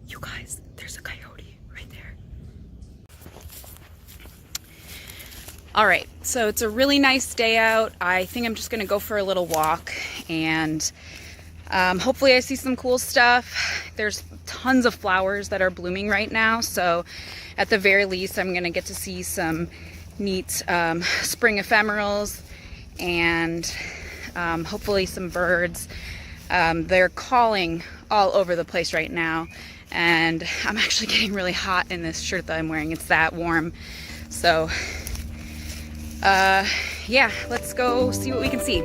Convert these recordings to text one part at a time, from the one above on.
You guys, there's a coyote right there. All right, so it's a really nice day out. I think I'm just gonna go for a little walk and hopefully I see some cool stuff. There's tons of flowers that are blooming right now, so at the very least I'm gonna get to see some neat spring ephemerals and hopefully some birds. They're calling all over the place right now, and I'm actually getting really hot in this shirt that I'm wearing. It's that warm. So yeah, let's go see what we can see.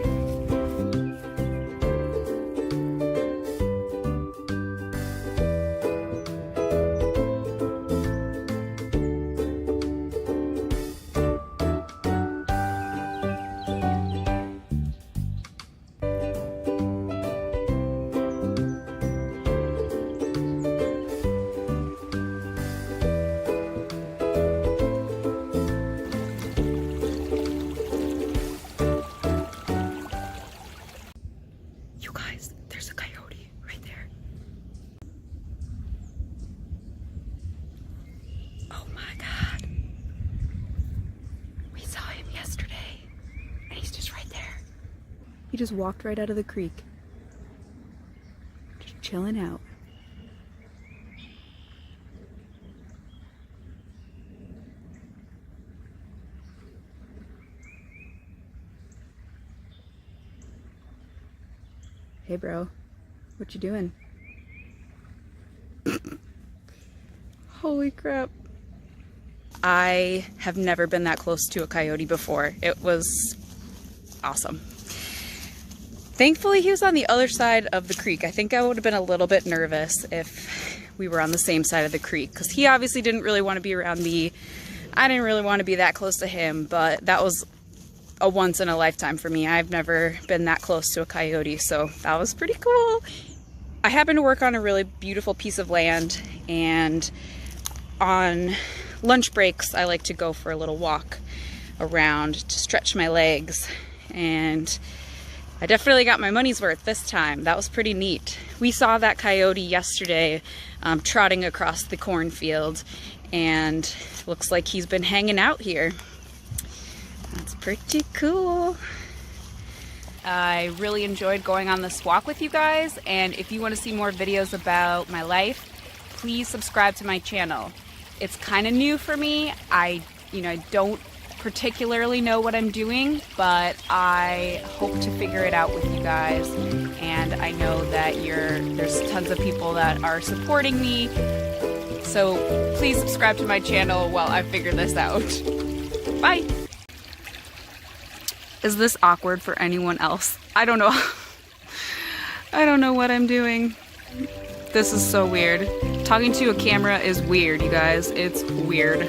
There's a coyote right there. Oh my God. We saw him yesterday and he's just right there. He just walked right out of the creek. Just chilling out. Hey bro, what you doing? Holy crap. I have never been that close to a coyote before. It was awesome. Thankfully he was on the other side of the creek. I think I would have been a little bit nervous if we were on the same side of the creek, because he obviously didn't really want to be around me. I didn't really want to be that close to him, but that was a once in a lifetime for me. I've never been that close to a coyote, so that was pretty cool. I happen to work on a really beautiful piece of land, and on lunch breaks I like to go for a little walk around to stretch my legs, and I definitely got my money's worth this time. That was pretty neat. We saw that coyote yesterday trotting across the cornfield, and looks like he's been hanging out here. That's pretty cool. I really enjoyed going on this walk with you guys, and if you want to see more videos about my life, please subscribe to my channel. It's kind of new for me. I don't particularly know what I'm doing, but I hope to figure it out with you guys, and I know that there's tons of people that are supporting me, so please subscribe to my channel while I figure this out. Bye! Is this awkward for anyone else? I don't know. I don't know what I'm doing. This is so weird. Talking to a camera is weird, you guys. It's weird.